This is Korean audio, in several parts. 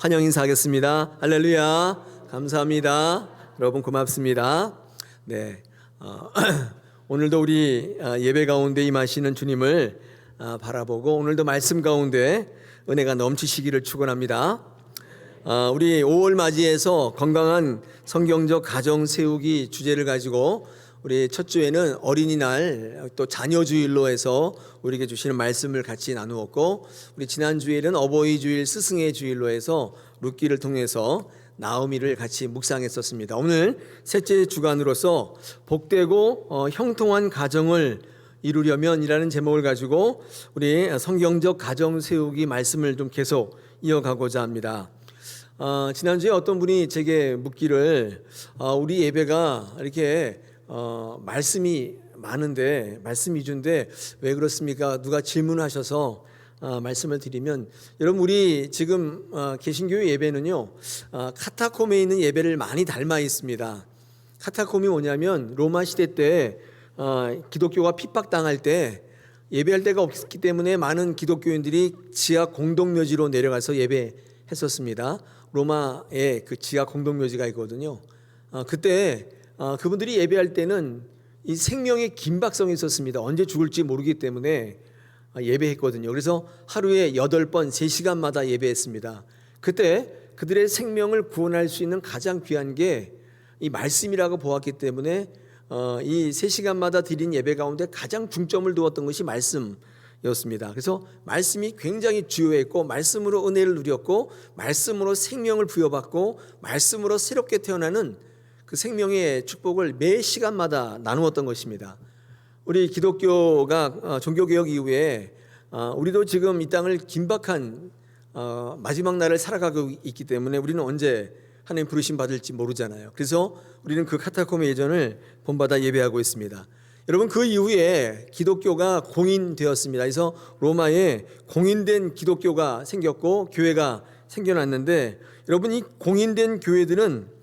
환영 인사하겠습니다. 할렐루야. 감사합니다. 여러분 고맙습니다. 네, 오늘도 우리 예배 가운데 임하시는 주님을 바라보고 오늘도 말씀 가운데 은혜가 넘치시기를 축원합니다. 우리 5월 맞이해서 건강한 성경적 가정 세우기 주제를 가지고 우리 첫 주에는 어린이날 또 자녀주일로 해서 우리에게 주시는 말씀을 같이 나누었고, 우리 지난 주일은 어버이주일 스승의 주일로 해서 룻기를 통해서 나오미를 같이 묵상했었습니다. 오늘 셋째 주간으로서 복되고 형통한 가정을 이루려면 이라는 제목을 가지고 우리 성경적 가정 세우기 말씀을 좀 계속 이어가고자 합니다. 지난주에 어떤 분이 제게 묻기를 우리 예배가 이렇게 말씀이 많은데 말씀 위주인데 왜 그렇습니까? 누가 질문하셔서 말씀을 드리면, 여러분 우리 지금 개신교회 예배는요 카타콤에 있는 예배를 많이 닮아 있습니다. 카타콤이 뭐냐면 로마 시대 때 기독교가 핍박당할 때 예배할 데가 없기 때문에 많은 기독교인들이 지하 공동묘지로 내려가서 예배했었습니다. 로마에 그 지하 공동묘지가 있거든요. 그때 그분들이 예배할 때는 이 생명의 긴박성이 있었습니다. 언제 죽을지 모르기 때문에 예배했거든요. 그래서 하루에 8번 3시간마다 예배했습니다. 그때 그들의 생명을 구원할 수 있는 가장 귀한 게 이 말씀이라고 보았기 때문에 이 3시간마다 드린 예배 가운데 가장 중점을 두었던 것이 말씀이었습니다. 그래서 말씀이 굉장히 주요했고, 말씀으로 은혜를 누렸고, 말씀으로 생명을 부여받고, 말씀으로 새롭게 태어나는 그 생명의 축복을 매 시간마다 나누었던 것입니다. 우리 기독교가 종교개혁 이후에 우리도 지금 이 땅을 긴박한 마지막 날을 살아가고 있기 때문에 우리는 언제 하나님 부르심 받을지 모르잖아요. 그래서 우리는 그 카타콤의 예전을 본받아 예배하고 있습니다. 여러분 그 이후에 기독교가 공인되었습니다. 그래서 로마에 공인된 기독교가 생겼고 교회가 생겨났는데, 여러분 이 공인된 교회들은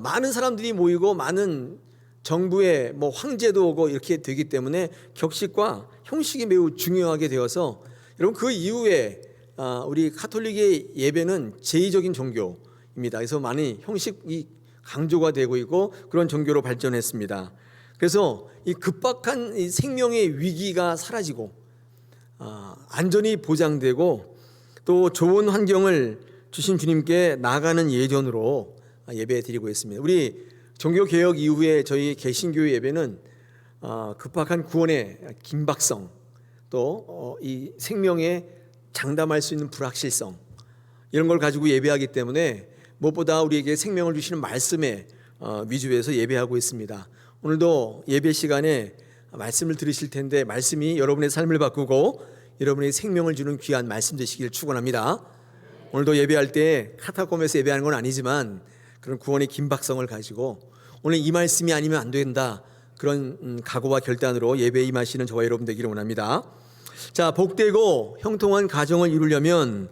많은 사람들이 모이고 많은 정부의 황제도 오고 이렇게 되기 때문에 격식과 형식이 매우 중요하게 되어서, 여러분 그 이후에 우리 가톨릭의 예배는 제의적인 종교입니다. 그래서 많이 형식이 강조가 되고 있고 그런 종교로 발전했습니다. 그래서 이 급박한 이 생명의 위기가 사라지고 안전이 보장되고 또 좋은 환경을 주신 주님께 나아가는 예전으로 예배 드리고 있습니다. 우리 종교개혁 이후에 저희 개신교회 예배는 급박한 구원의 긴박성, 또 이 생명에 장담할 수 있는 불확실성, 이런 걸 가지고 예배하기 때문에 무엇보다 우리에게 생명을 주시는 말씀에 위주해서 예배하고 있습니다. 오늘도 예배 시간에 말씀을 들으실 텐데 말씀이 여러분의 삶을 바꾸고 여러분의 생명을 주는 귀한 말씀 되시길 축원합니다. 오늘도 예배할 때 카타콤에서 예배하는 건 아니지만 그런 구원의 긴박성을 가지고 오늘 이 말씀이 아니면 안 된다, 그런 각오와 결단으로 예배에 임하시는 저와 여러분 되기를 원합니다. 자, 복되고 형통한 가정을 이루려면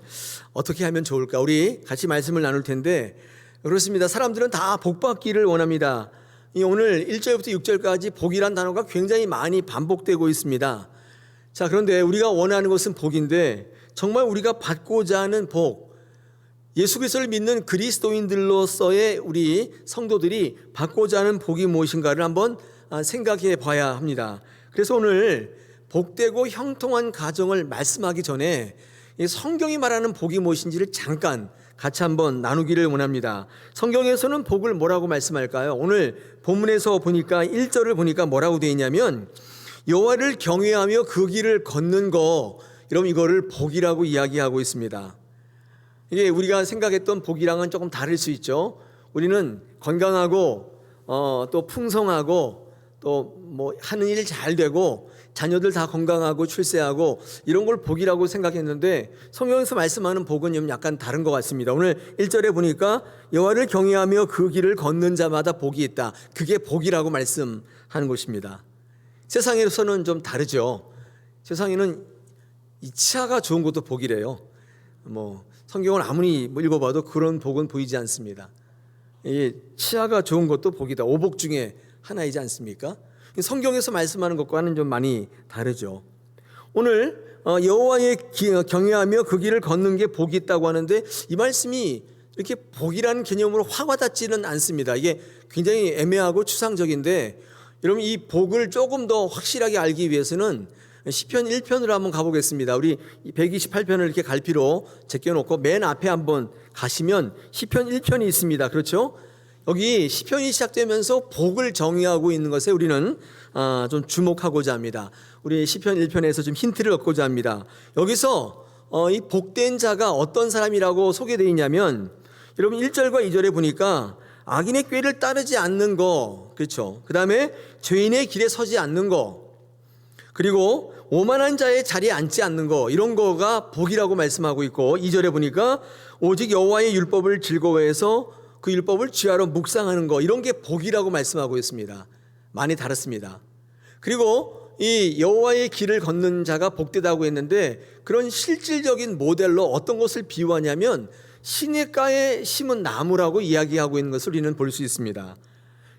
어떻게 하면 좋을까? 우리 같이 말씀을 나눌 텐데, 그렇습니다. 사람들은 다 복받기를 원합니다. 오늘 1절부터 6절까지 복이란 단어가 굉장히 많이 반복되고 있습니다. 자, 그런데 우리가 원하는 것은 복인데 정말 우리가 받고자 하는 복, 예수 그리스도를 믿는 그리스도인들로서의 우리 성도들이 받고자 하는 복이 무엇인가를 한번 생각해 봐야 합니다. 그래서 오늘 복되고 형통한 가정을 말씀하기 전에 성경이 말하는 복이 무엇인지를 잠깐 같이 한번 나누기를 원합니다. 성경에서는 복을 뭐라고 말씀할까요? 오늘 본문에서 보니까 1절을 보니까 뭐라고 되어 있냐면 여호와를 경외하며 그 길을 걷는 거, 여러분 이거를 복이라고 이야기하고 있습니다. 이게 우리가 생각했던 복이랑은 조금 다를 수 있죠. 우리는 건강하고 또 풍성하고 또 하는 일 잘 되고 자녀들 다 건강하고 출세하고 이런 걸 복이라고 생각했는데 성경에서 말씀하는 복은 좀 약간 다른 것 같습니다. 오늘 1절에 보니까 여호와를 경외하며 그 길을 걷는 자마다 복이 있다. 그게 복이라고 말씀하는 것입니다. 세상에서는 좀 다르죠. 세상에는 이 치아가 좋은 것도 복이래요. 성경을 아무리 읽어봐도 그런 복은 보이지 않습니다. 이 치아가 좋은 것도 복이다. 오복 중에 하나이지 않습니까? 성경에서 말씀하는 것과는 좀 많이 다르죠. 오늘 여호와의 경외하며 그 길을 걷는 게 복이 있다고 하는데 이 말씀이 이렇게 복이라는 개념으로 확 와닿지는 않습니다. 이게 굉장히 애매하고 추상적인데 여러분 이 복을 조금 더 확실하게 알기 위해서는 시편 1편으로 한번 가보겠습니다. 우리 128편을 이렇게 갈피로 제껴놓고 맨 앞에 한번 가시면 시편 1편이 있습니다. 그렇죠? 여기 시편이 시작되면서 복을 정의하고 있는 것에 우리는 좀 주목하고자 합니다. 우리 시편 1편에서 좀 힌트를 얻고자 합니다. 여기서 이 복된 자가 어떤 사람이라고 소개되어 있냐면 여러분 1절과 2절에 보니까 악인의 꾀를 따르지 않는 거, 그렇죠? 그 다음에 죄인의 길에 서지 않는 거, 그리고 오만한 자의 자리에 앉지 않는 거, 이런 거가 복이라고 말씀하고 있고 2절에 보니까 오직 여호와의 율법을 즐거워해서 그 율법을 주야로 묵상하는 거, 이런 게 복이라고 말씀하고 있습니다. 많이 다릅니다. 그리고 이 여호와의 길을 걷는 자가 복되다고 했는데 그런 실질적인 모델로 어떤 것을 비유하냐면 시냇가에 심은 나무라고 이야기하고 있는 것을 우리는 볼 수 있습니다.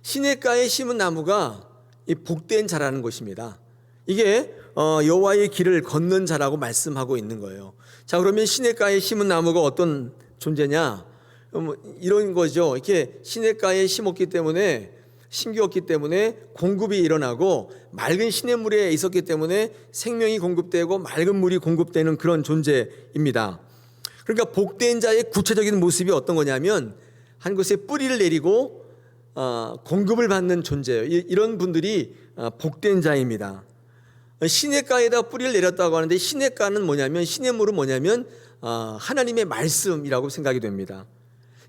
시냇가에 심은 나무가 이 복된 자라는 것입니다. 이게 여호와의 길을 걷는 자라고 말씀하고 있는 거예요. 자, 그러면 시냇가에 심은 나무가 어떤 존재냐? 이런 거죠. 이렇게 시냇가에 심었기 때문에 심겼기 때문에 공급이 일어나고 맑은 시냇물에 있었기 때문에 생명이 공급되고 맑은 물이 공급되는 그런 존재입니다. 그러니까 복된 자의 구체적인 모습이 어떤 거냐면 한 곳에 뿌리를 내리고 공급을 받는 존재예요. 이런 분들이 복된 자입니다. 시냇가에다 뿌리를 내렸다고 하는데 시냇가는 뭐냐면 시냇물은 뭐냐면 하나님의 말씀이라고 생각이 됩니다.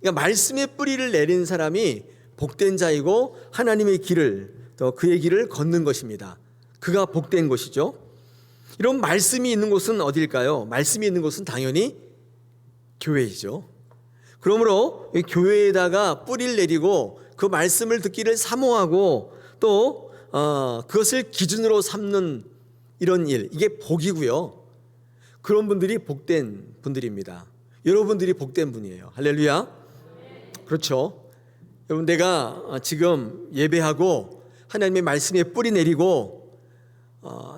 그러니까 말씀의 뿌리를 내린 사람이 복된 자이고 하나님의 길을 또 그의 길을 걷는 것입니다. 그가 복된 것이죠. 이런 말씀이 있는 곳은 어디일까요? 말씀이 있는 곳은 당연히 교회이죠. 그러므로 교회에다가 뿌리를 내리고 그 말씀을 듣기를 사모하고 또 그것을 기준으로 삼는 이런 일, 이게 복이고요. 그런 분들이 복된 분들입니다. 여러분들이 복된 분이에요. 할렐루야. 그렇죠. 여러분, 내가 지금 예배하고 하나님의 말씀에 뿌리 내리고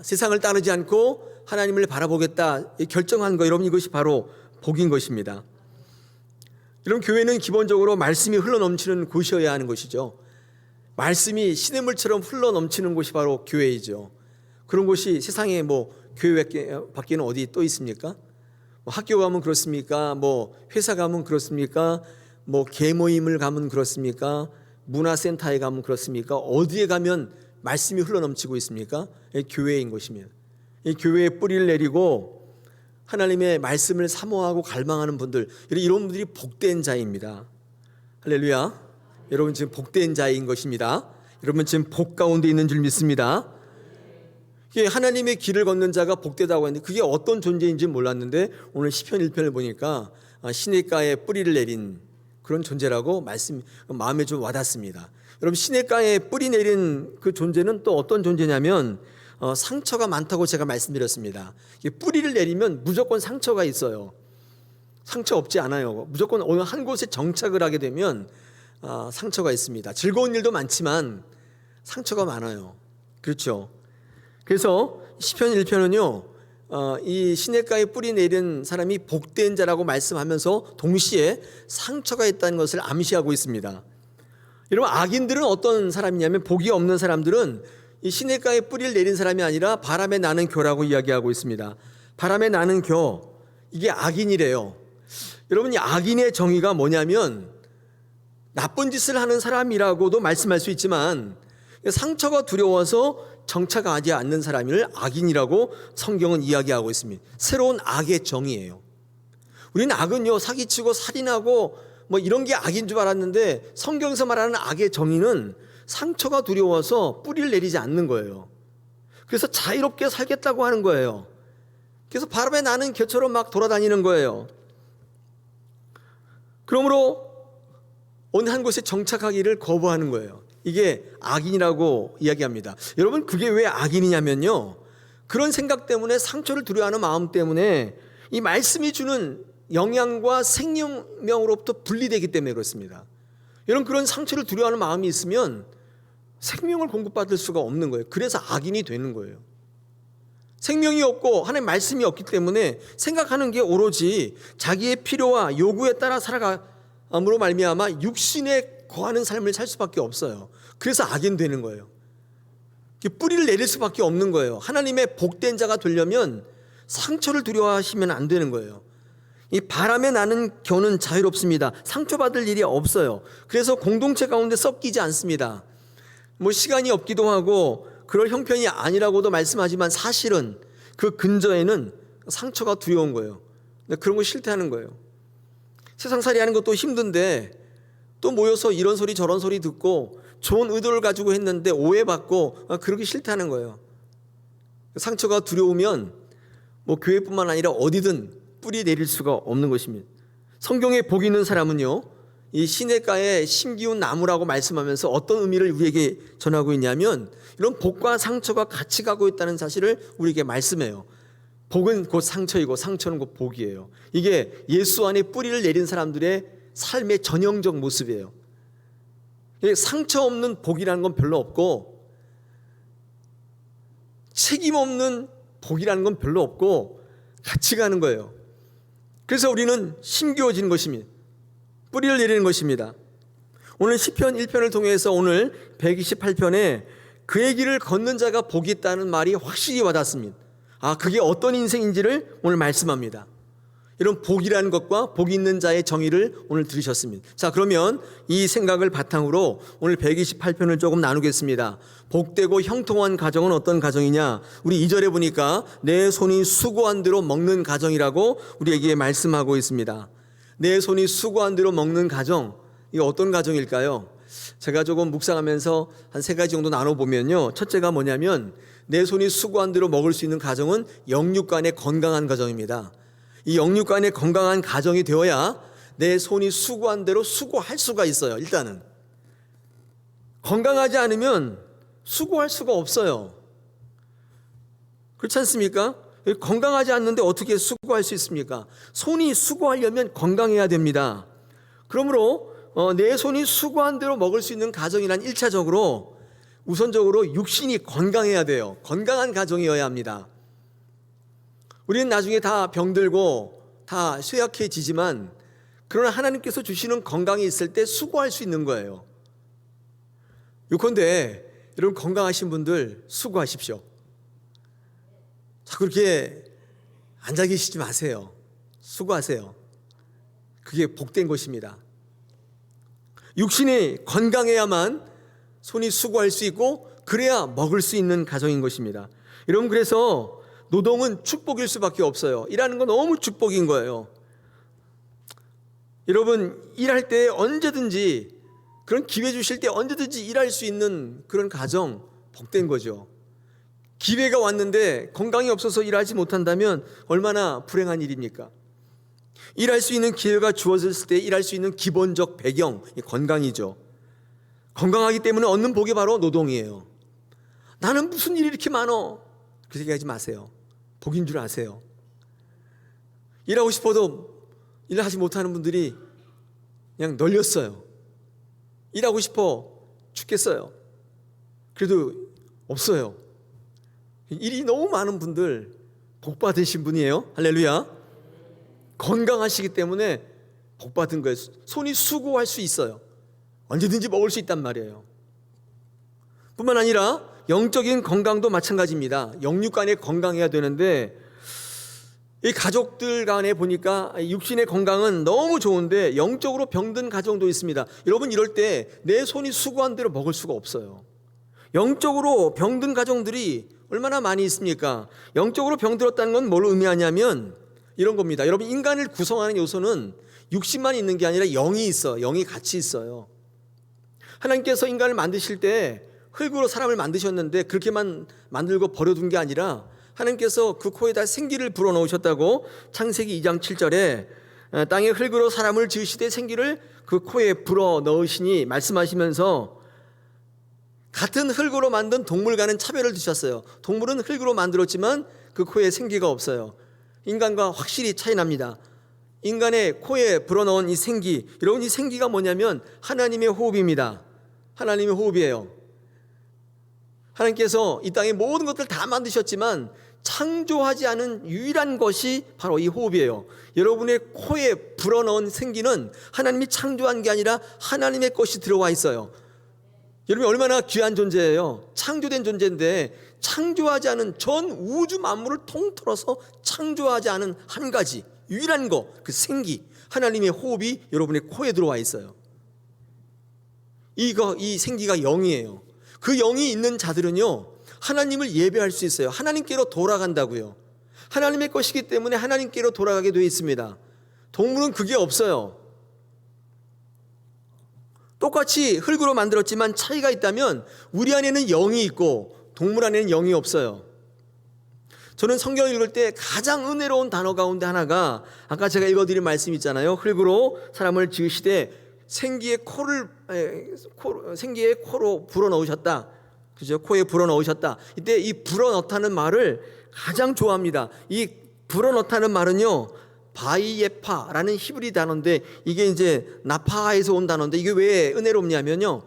세상을 따르지 않고 하나님을 바라보겠다 결정한 거, 여러분, 이것이 바로 복인 것입니다. 여러분, 교회는 기본적으로 말씀이 흘러넘치는 곳이어야 하는 것이죠. 말씀이 시냇물처럼 흘러넘치는 곳이 바로 교회이죠. 그런 곳이 세상에 교회 밖에는 어디 또 있습니까? 학교 가면 그렇습니까? 회사 가면 그렇습니까? 계모임을 가면 그렇습니까? 문화센터에 가면 그렇습니까? 어디에 가면 말씀이 흘러넘치고 있습니까? 교회인 것입니다. 이 교회에 뿌리를 내리고 하나님의 말씀을 사모하고 갈망하는 분들, 이런 분들이 복된 자입니다. 할렐루야. 여러분 지금 복된 자인 것입니다. 여러분 지금 복 가운데 있는 줄 믿습니다. 하나님의 길을 걷는 자가 복되다고 했는데 그게 어떤 존재인지 몰랐는데 오늘 시편 1편을 보니까 시냇가에 뿌리를 내린 그런 존재라고 마음에 좀 와닿습니다. 여러분, 시냇가에 뿌리 내린 그 존재는 또 어떤 존재냐면 상처가 많다고 제가 말씀드렸습니다. 뿌리를 내리면 무조건 상처가 있어요. 상처 없지 않아요. 무조건 어느 한 곳에 정착을 하게 되면 상처가 있습니다. 즐거운 일도 많지만 상처가 많아요. 그렇죠. 그래서 시편 1편은요 이 시냇가에 뿌리 내린 사람이 복된 자라고 말씀하면서 동시에 상처가 있다는 것을 암시하고 있습니다. 여러분, 악인들은 어떤 사람이냐면 복이 없는 사람들은 이 시냇가에 뿌리를 내린 사람이 아니라 바람에 나는 겨라고 이야기하고 있습니다. 바람에 나는 겨, 이게 악인이래요. 여러분, 이 악인의 정의가 뭐냐면 나쁜 짓을 하는 사람이라고도 말씀할 수 있지만 상처가 두려워서 정착하지 않는 사람을 악인이라고 성경은 이야기하고 있습니다. 새로운 악의 정의예요. 우리는 악은요 사기치고 살인하고 이런 게 악인 줄 알았는데 성경에서 말하는 악의 정의는 상처가 두려워서 뿌리를 내리지 않는 거예요. 그래서 자유롭게 살겠다고 하는 거예요. 그래서 바람에 나는 겨처럼 막 돌아다니는 거예요. 그러므로 어느 한 곳에 정착하기를 거부하는 거예요. 이게 악인이라고 이야기합니다. 여러분, 그게 왜 악인이냐면요 그런 생각 때문에, 상처를 두려워하는 마음 때문에 이 말씀이 주는 영양과 생명으로부터 분리되기 때문에 그렇습니다. 여러분, 그런 상처를 두려워하는 마음이 있으면 생명을 공급받을 수가 없는 거예요. 그래서 악인이 되는 거예요. 생명이 없고 하나님의 말씀이 없기 때문에 생각하는 게 오로지 자기의 필요와 요구에 따라 살아감으로 말미암아 육신에 거하는 삶을 살 수밖에 없어요. 그래서 악인 되는 거예요. 뿌리를 내릴 수밖에 없는 거예요. 하나님의 복된 자가 되려면 상처를 두려워하시면 안 되는 거예요. 이 바람에 나는 겨는 자유롭습니다. 상처받을 일이 없어요. 그래서 공동체 가운데 섞이지 않습니다. 시간이 없기도 하고 그럴 형편이 아니라고도 말씀하지만 사실은 그 근저에는 상처가 두려운 거예요. 그런 거 싫다는 거예요. 세상살이 하는 것도 힘든데 또 모여서 이런 소리 저런 소리 듣고 좋은 의도를 가지고 했는데 오해받고 그러기 싫다는 거예요. 상처가 두려우면 교회뿐만 아니라 어디든 뿌리 내릴 수가 없는 것입니다. 성경에 복 있는 사람은요, 이 시냇가에 심기운 나무라고 말씀하면서 어떤 의미를 우리에게 전하고 있냐면 이런 복과 상처가 같이 가고 있다는 사실을 우리에게 말씀해요. 복은 곧 상처이고 상처는 곧 복이에요. 이게 예수 안에 뿌리를 내린 사람들의 삶의 전형적 모습이에요. 상처 없는 복이라는 건 별로 없고 책임 없는 복이라는 건 별로 없고 같이 가는 거예요. 그래서 우리는 힘겨워지는 것입니다. 뿌리를 내리는 것입니다. 오늘 시편 1편을 통해서 오늘 128편에 그의 길을 걷는 자가 복이 있다는 말이 확실히 와닿습니다. 그게 어떤 인생인지를 오늘 말씀합니다. 이런 복이라는 것과 복이 있는 자의 정의를 오늘 들으셨습니다. 자, 그러면 이 생각을 바탕으로 오늘 128편을 조금 나누겠습니다. 복되고 형통한 가정은 어떤 가정이냐? 우리 2절에 보니까 내 손이 수고한 대로 먹는 가정이라고 우리에게 말씀하고 있습니다. 내 손이 수고한 대로 먹는 가정, 이게 어떤 가정일까요? 제가 조금 묵상하면서 한 3가지 정도 나눠보면요, 첫째가 뭐냐면 내 손이 수고한 대로 먹을 수 있는 가정은 영육간의 건강한 가정입니다. 이 영육간의 건강한 가정이 되어야 내 손이 수고한 대로 수고할 수가 있어요. 일단은 건강하지 않으면 수고할 수가 없어요. 그렇지 않습니까? 건강하지 않는데 어떻게 수고할 수 있습니까? 손이 수고하려면 건강해야 됩니다. 그러므로 내 손이 수고한 대로 먹을 수 있는 가정이란 1차적으로 우선적으로 육신이 건강해야 돼요. 건강한 가정이어야 합니다. 우리는 나중에 다 병들고 다 쇠약해지지만 그러나 하나님께서 주시는 건강이 있을 때 수고할 수 있는 거예요. 요컨대 여러분 건강하신 분들 수고하십시오. 자, 그렇게 앉아 계시지 마세요. 수고하세요. 그게 복된 것입니다. 육신이 건강해야만 손이 수고할 수 있고 그래야 먹을 수 있는 가정인 것입니다. 여러분, 그래서 노동은 축복일 수밖에 없어요. 일하는 건 너무 축복인 거예요. 여러분, 일할 때 언제든지 그런 기회 주실 때 언제든지 일할 수 있는 그런 가정 복된 거죠. 기회가 왔는데 건강이 없어서 일하지 못한다면 얼마나 불행한 일입니까? 일할 수 있는 기회가 주어졌을 때 일할 수 있는 기본적 배경, 건강이죠. 건강하기 때문에 얻는 복이 바로 노동이에요. 나는 무슨 일이 이렇게 많어? 그렇게 얘기하지 마세요. 복인 줄 아세요. 일하고 싶어도 일하지 못하는 분들이 그냥 널렸어요. 일하고 싶어 죽겠어요. 그래도 없어요. 일이 너무 많은 분들 복 받으신 분이에요. 할렐루야. 건강하시기 때문에 복 받은 거예요. 손이 수고할 수 있어요. 언제든지 먹을 수 있단 말이에요. 뿐만 아니라 영적인 건강도 마찬가지입니다. 영육간에 건강해야 되는데 이 가족들 간에 보니까 육신의 건강은 너무 좋은데 영적으로 병든 가정도 있습니다. 여러분, 이럴 때 내 손이 수고한 대로 먹을 수가 없어요. 영적으로 병든 가정들이 얼마나 많이 있습니까? 영적으로 병들었다는 건 뭘 의미하냐면 이런 겁니다. 여러분, 인간을 구성하는 요소는 육신만 있는 게 아니라 영이 있어요. 영이 같이 있어요. 하나님께서 인간을 만드실 때 흙으로 사람을 만드셨는데 그렇게만 만들고 버려둔 게 아니라 하나님께서 그 코에다 생기를 불어넣으셨다고 창세기 2장 7절에 땅의 흙으로 사람을 지으시되 생기를 그 코에 불어넣으시니 말씀하시면서 같은 흙으로 만든 동물과는 차별을 두셨어요. 동물은 흙으로 만들었지만 그 코에 생기가 없어요. 인간과 확실히 차이 납니다. 인간의 코에 불어넣은 이 생기, 여러분, 이 생기가 뭐냐면 하나님의 호흡입니다. 하나님의 호흡이에요. 하나님께서 이 땅의 모든 것들 다 만드셨지만 창조하지 않은 유일한 것이 바로 이 호흡이에요. 여러분의 코에 불어넣은 생기는 하나님이 창조한 게 아니라 하나님의 것이 들어와 있어요. 여러분이 얼마나 귀한 존재예요. 창조된 존재인데 창조하지 않은 전 우주 만물을 통틀어서 창조하지 않은 한 가지 유일한 거, 그 생기, 하나님의 호흡이 여러분의 코에 들어와 있어요. 이 생기가 영이에요. 그 영이 있는 자들은요, 하나님을 예배할 수 있어요. 하나님께로 돌아간다고요. 하나님의 것이기 때문에 하나님께로 돌아가게 되어 있습니다. 동물은 그게 없어요. 똑같이 흙으로 만들었지만 차이가 있다면 우리 안에는 영이 있고 동물 안에는 영이 없어요. 저는 성경을 읽을 때 가장 은혜로운 단어 가운데 하나가 아까 제가 읽어드린 말씀 있잖아요. 흙으로 사람을 지으시되 생기의 코로 불어넣으셨다. 그죠? 코에 불어넣으셨다. 이때 이 불어넣다는 말을 가장 좋아합니다. 이 불어넣다는 말은요, 바이예파라는 히브리 단어인데 이게 이제 나파에서 온 단어인데 이게 왜 은혜롭냐면요,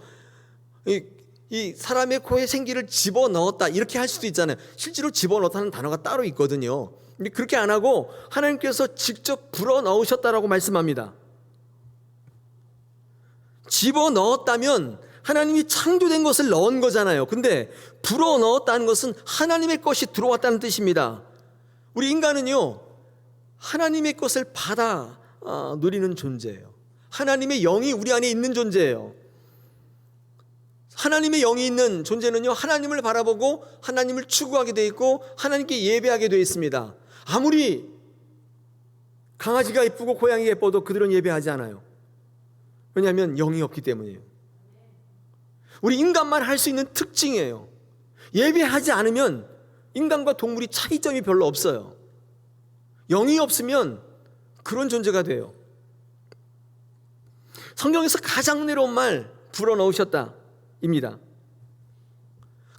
이 사람의 코에 생기를 집어넣었다 이렇게 할 수도 있잖아요. 실제로 집어넣다는 단어가 따로 있거든요. 근데 그렇게 안 하고 하나님께서 직접 불어넣으셨다라고 말씀합니다. 집어넣었다면 하나님이 창조된 것을 넣은 거잖아요. 근데 불어넣었다는 것은 하나님의 것이 들어왔다는 뜻입니다. 우리 인간은요, 하나님의 것을 받아 누리는 존재예요. 하나님의 영이 우리 안에 있는 존재예요. 하나님의 영이 있는 존재는요, 하나님을 바라보고 하나님을 추구하게 되어 있고 하나님께 예배하게 되어 있습니다. 아무리 강아지가 예쁘고 고양이가 예뻐도 그들은 예배하지 않아요. 왜냐하면 영이 없기 때문이에요. 우리 인간만 할 수 있는 특징이에요. 예배하지 않으면 인간과 동물이 차이점이 별로 없어요. 영이 없으면 그런 존재가 돼요. 성경에서 가장 은혜로운 말 불어넣으셨다 입니다.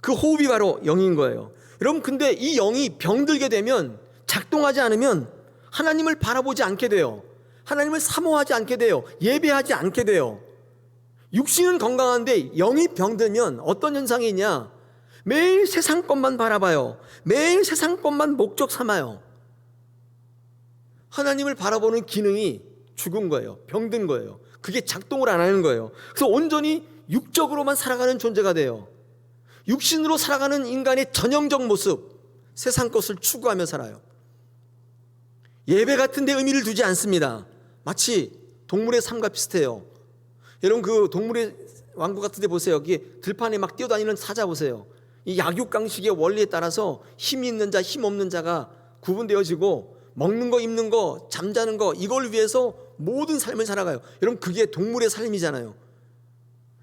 그 호흡이 바로 영인 거예요. 여러분, 근데 이 영이 병들게 되면, 작동하지 않으면 하나님을 바라보지 않게 돼요. 하나님을 사모하지 않게 돼요. 예배하지 않게 돼요. 육신은 건강한데 영이 병들면 어떤 현상이 있냐? 매일 세상 것만 바라봐요. 매일 세상 것만 목적 삼아요. 하나님을 바라보는 기능이 죽은 거예요. 병든 거예요. 그게 작동을 안 하는 거예요. 그래서 온전히 육적으로만 살아가는 존재가 돼요. 육신으로 살아가는 인간의 전형적 모습, 세상 것을 추구하며 살아요. 예배 같은 데 의미를 두지 않습니다. 마치 동물의 삶과 비슷해요. 여러분, 그 동물의 왕국 같은 데 보세요. 여기 들판에 막 뛰어다니는 사자 보세요. 이 약육강식의 원리에 따라서 힘이 있는 자, 힘 없는 자가 구분되어지고 먹는 거, 입는 거, 잠자는 거, 이걸 위해서 모든 삶을 살아가요. 여러분, 그게 동물의 삶이잖아요.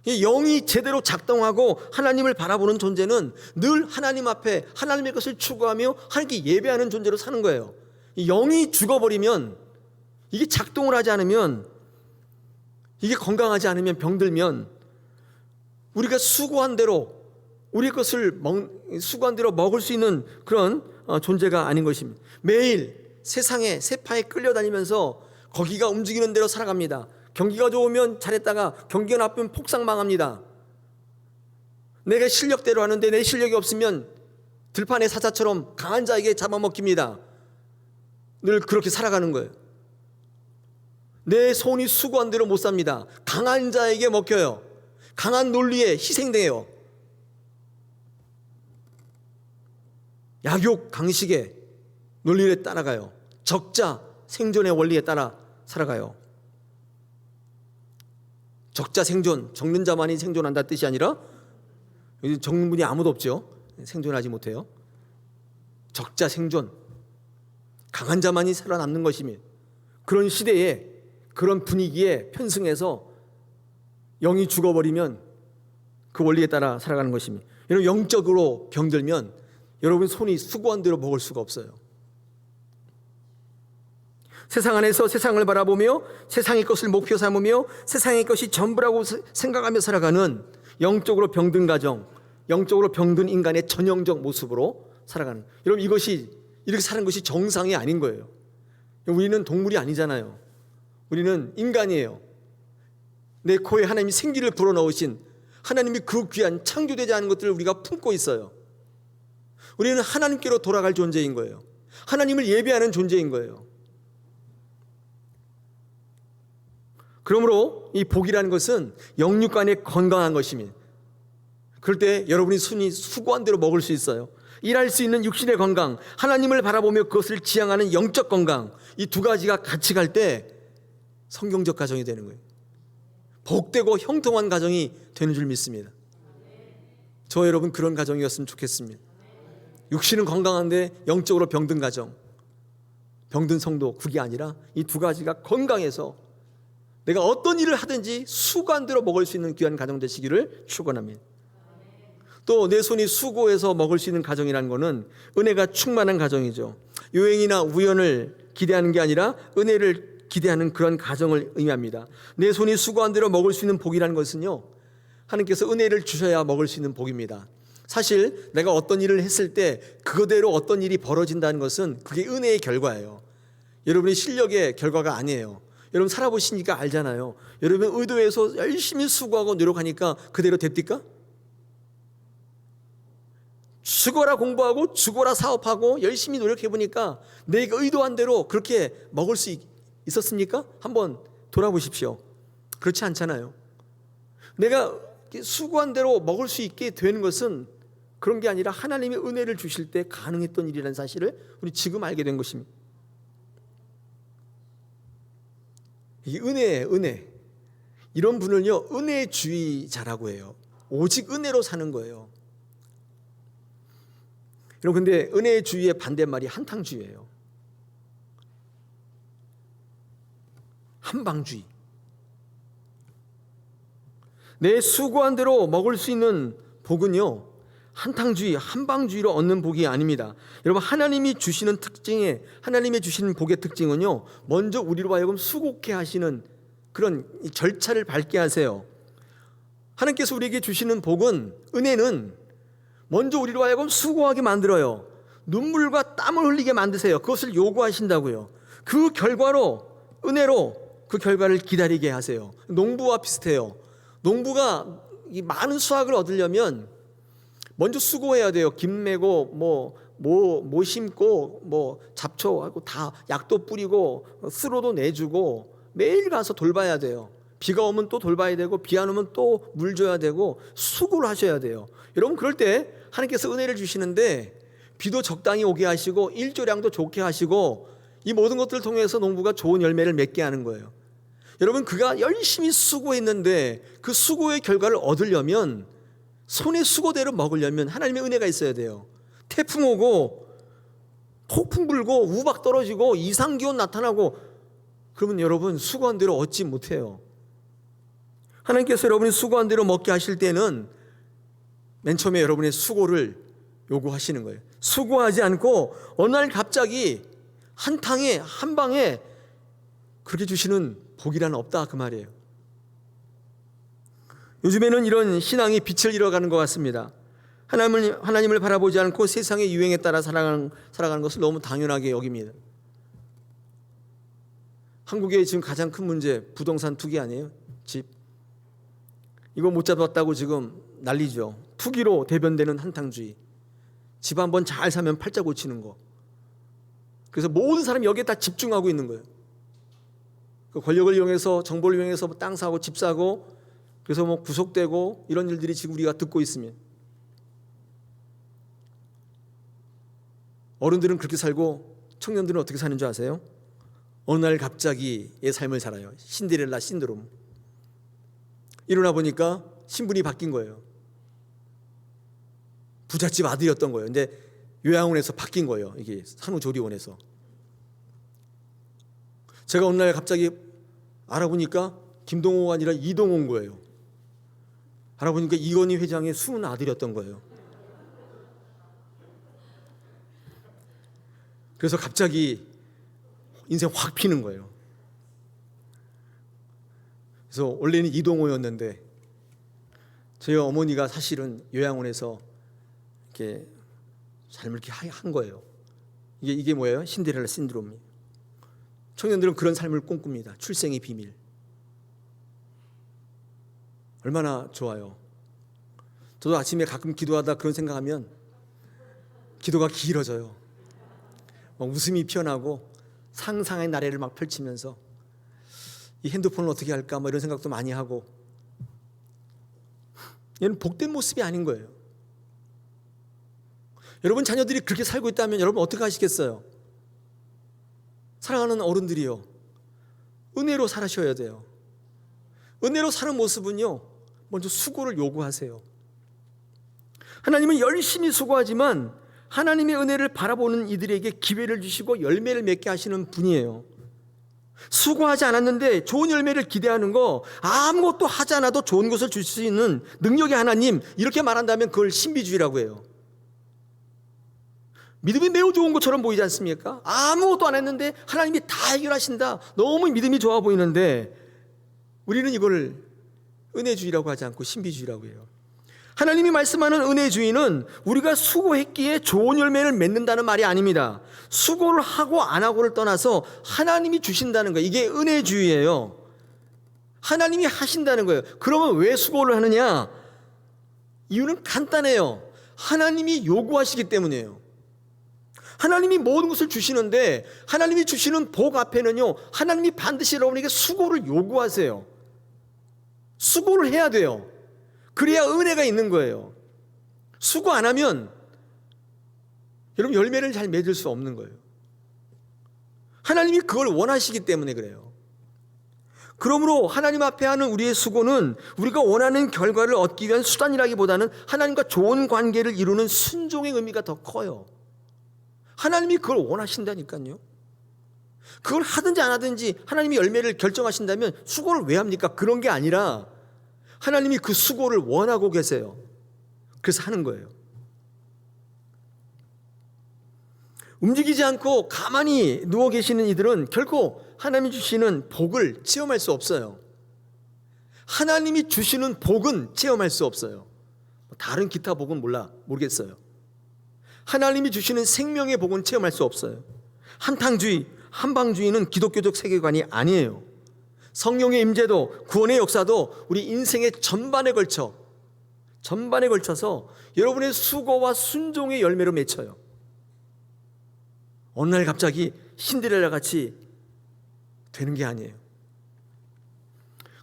이 영이 제대로 작동하고 하나님을 바라보는 존재는 늘 하나님 앞에 하나님의 것을 추구하며 하나님께 예배하는 존재로 사는 거예요. 이 영이 죽어버리면, 이게 작동을 하지 않으면, 이게 건강하지 않으면, 병들면 우리가 수고한 대로 우리의 것을 수고한 대로 먹을 수 있는 그런 존재가 아닌 것입니다. 매일 세상에 세파에 끌려다니면서 거기가 움직이는 대로 살아갑니다. 경기가 좋으면 잘했다가 경기가 나쁘면 폭삭망합니다. 내가 실력대로 하는데 내 실력이 없으면 들판의 사자처럼 강한 자에게 잡아먹힙니다. 늘 그렇게 살아가는 거예요. 내 손이 수고한 대로 못 삽니다. 강한 자에게 먹혀요. 강한 논리에 희생돼요. 약육 강식의 논리에 따라가요. 적자 생존의 원리에 따라 살아가요. 적자 생존, 적는 자만이 생존한다 뜻이 아니라 적는 분이 아무도 없죠. 생존하지 못해요. 적자 생존, 강한 자만이 살아남는 것이며, 그런 시대에 그런 분위기에 편승해서 영이 죽어버리면 그 원리에 따라 살아가는 것입니다. 여러분, 영적으로 병들면 여러분 손이 수고한 대로 먹을 수가 없어요. 세상 안에서 세상을 바라보며 세상의 것을 목표 삼으며 세상의 것이 전부라고 생각하며 살아가는 영적으로 병든 가정, 영적으로 병든 인간의 전형적 모습으로 살아가는, 여러분, 이것이 이렇게 사는 것이 정상이 아닌 거예요. 우리는 동물이 아니잖아요. 우리는 인간이에요. 내 코에 하나님이 생기를 불어넣으신 하나님이 그 귀한 창조되지 않은 것들을 우리가 품고 있어요. 우리는 하나님께로 돌아갈 존재인 거예요. 하나님을 예배하는 존재인 거예요. 그러므로 이 복이라는 것은 영육간의 건강한 것입니다. 그럴 때 여러분이 순히 수고한 대로 먹을 수 있어요. 일할 수 있는 육신의 건강, 하나님을 바라보며 그것을 지향하는 영적 건강, 이 두 가지가 같이 갈 때 성경적 가정이 되는 거예요. 복되고 형통한 가정이 되는 줄 믿습니다. 저 여러분 그런 가정이었으면 좋겠습니다. 육신은 건강한데 영적으로 병든 가정, 병든 성도, 그게 아니라 이 두 가지가 건강해서 내가 어떤 일을 하든지 수고한대로 먹을 수 있는 귀한 가정 되시기를 축원합니다. 또 내 손이 수고해서 먹을 수 있는 가정이라는 것은 은혜가 충만한 가정이죠. 요행이나 우연을 기대하는 게 아니라 은혜를 기대하는 그런 가정을 의미합니다. 내 손이 수고한 대로 먹을 수 있는 복이라는 것은요, 하나님께서 은혜를 주셔야 먹을 수 있는 복입니다. 사실 내가 어떤 일을 했을 때 그거대로 어떤 일이 벌어진다는 것은 그게 은혜의 결과예요. 여러분의 실력의 결과가 아니에요. 여러분 살아보시니까 알잖아요. 여러분 의도해서 열심히 수고하고 노력하니까 그대로 됩니까? 죽어라 공부하고 죽어라 사업하고 열심히 노력해보니까 내가 의도한 대로 그렇게 먹을 수 있었습니까? 한번 돌아보십시오. 그렇지 않잖아요. 내가 수고한 대로 먹을 수 있게 되는 것은 그런 게 아니라 하나님의 은혜를 주실 때 가능했던 일이라는 사실을 우리 지금 알게 된 것입니다. 이 은혜, 이런 분을요 은혜주의자라고 해요. 오직 은혜로 사는 거예요. 여러분, 근데 은혜주의의 반대말이 한탕주의예요. 한방주의. 내 수고한 대로 먹을 수 있는 복은요, 한탕주의, 한방주의로 얻는 복이 아닙니다. 여러분, 하나님이 주시는 복의 특징은요, 먼저 우리로 하여금 수고케 하시는 그런 절차를 밟게 하세요. 하나님께서 우리에게 주시는 복은, 은혜는 먼저 우리로 하여금 수고하게 만들어요. 눈물과 땀을 흘리게 만드세요. 그것을 요구하신다고요. 그 결과로, 은혜로 그 결과를 기다리게 하세요. 농부와 비슷해요. 농부가 이 많은 수확을 얻으려면 먼저 수고해야 돼요. 김 메고 뭐 심고 잡초하고 다 약도 뿌리고 쓰로도 내주고 매일 가서 돌봐야 돼요. 비가 오면 또 돌봐야 되고 비 안 오면 또 물 줘야 되고 수고를 하셔야 돼요. 여러분, 그럴 때 하나님께서 은혜를 주시는데 비도 적당히 오게 하시고 일조량도 좋게 하시고 이 모든 것들을 통해서 농부가 좋은 열매를 맺게 하는 거예요. 여러분, 그가 열심히 수고했는데 그 수고의 결과를 얻으려면, 손의 수고대로 먹으려면 하나님의 은혜가 있어야 돼요. 태풍 오고 폭풍 불고 우박 떨어지고 이상기온 나타나고 그러면 여러분 수고한 대로 얻지 못해요. 하나님께서 여러분이 수고한 대로 먹게 하실 때는 맨 처음에 여러분의 수고를 요구하시는 거예요. 수고하지 않고 어느 날 갑자기 한 방에 그렇게 주시는 복이란 없다, 그 말이에요. 요즘에는 이런 신앙이 빛을 잃어가는 것 같습니다. 하나님을 바라보지 않고 세상의 유행에 따라 살아가는 것을 너무 당연하게 여깁니다. 한국의 지금 가장 큰 문제, 부동산 투기 아니에요? 집. 이거 못 잡았다고 지금 난리죠. 투기로 대변되는 한탕주의. 집 한번 잘 사면 팔자 고치는 거. 그래서 모든 사람이 여기에 다 집중하고 있는 거예요. 그 권력을 이용해서, 정보를 이용해서 땅 사고 집 사고, 그래서 구속되고 이런 일들이 지금 우리가 듣고 있으면, 어른들은 그렇게 살고 청년들은 어떻게 사는 줄 아세요? 어느 날 갑자기 의 삶을 살아요. 신데렐라 신드롬. 일어나 보니까 신분이 바뀐 거예요. 부잣집 아들이었던 거예요. 근데 요양원에서 바뀐 거예요. 이게 산후조리원에서. 제가 어느 날 갑자기 알아보니까 김동호가 아니라 이동호인 거예요. 알아보니까 이건희 회장의 숨은 아들이었던 거예요. 그래서 갑자기 인생 확 피는 거예요. 그래서 원래는 이동호였는데 저희 어머니가 사실은 요양원에서 이렇게 삶을 이렇게 한 거예요. 이게 뭐예요? 신데렐라 신드롬이에요. 청년들은 그런 삶을 꿈꿉니다. 출생의 비밀. 얼마나 좋아요. 저도 아침에 가끔 기도하다 그런 생각하면 기도가 길어져요. 막 웃음이 피어나고 상상의 나래를 막 펼치면서 이 핸드폰을 어떻게 할까 뭐 이런 생각도 많이 하고, 얘는 복된 모습이 아닌 거예요. 여러분 자녀들이 그렇게 살고 있다면 여러분 어떻게 하시겠어요? 사랑하는 어른들이요, 은혜로 살아셔야 돼요. 은혜로 사는 모습은요, 먼저 수고를 요구하세요. 하나님은 열심히 수고하지만 하나님의 은혜를 바라보는 이들에게 기회를 주시고 열매를 맺게 하시는 분이에요. 수고하지 않았는데 좋은 열매를 기대하는 거, 아무것도 하지 않아도 좋은 것을 줄 수 있는 능력의 하나님, 이렇게 말한다면 그걸 신비주의라고 해요. 믿음이 매우 좋은 것처럼 보이지 않습니까? 아무것도 안 했는데 하나님이 다 해결하신다, 너무 믿음이 좋아 보이는데 우리는 이걸 은혜주의라고 하지 않고 신비주의라고 해요. 하나님이 말씀하는 은혜주의는 우리가 수고했기에 좋은 열매를 맺는다는 말이 아닙니다. 수고를 하고 안 하고를 떠나서 하나님이 주신다는 거예요. 이게 은혜주의예요. 하나님이 하신다는 거예요. 그러면 왜 수고를 하느냐? 이유는 간단해요. 하나님이 요구하시기 때문이에요. 하나님이 모든 것을 주시는데 하나님이 주시는 복 앞에는요, 하나님이 반드시 여러분에게 수고를 요구하세요. 수고를 해야 돼요. 그래야 은혜가 있는 거예요. 수고 안 하면 여러분 열매를 잘 맺을 수 없는 거예요. 하나님이 그걸 원하시기 때문에 그래요. 그러므로 하나님 앞에 하는 우리의 수고는 우리가 원하는 결과를 얻기 위한 수단이라기보다는 하나님과 좋은 관계를 이루는 순종의 의미가 더 커요. 하나님이 그걸 원하신다니까요. 그걸 하든지 안 하든지 하나님이 열매를 결정하신다면 수고를 왜 합니까? 그런 게 아니라 하나님이 그 수고를 원하고 계세요. 그래서 하는 거예요. 움직이지 않고 가만히 누워 계시는 이들은 결코 하나님이 주시는 복을 체험할 수 없어요. 하나님이 주시는 복은 체험할 수 없어요. 다른 기타 복은 모르겠어요. 하나님이 주시는 생명의 복은 체험할 수 없어요. 한탕주의, 한방주의는 기독교적 세계관이 아니에요. 성령의 임재도 구원의 역사도 우리 인생의 전반에 걸쳐서 여러분의 수고와 순종의 열매로 맺혀요. 어느 날 갑자기 신데렐라 같이 되는 게 아니에요.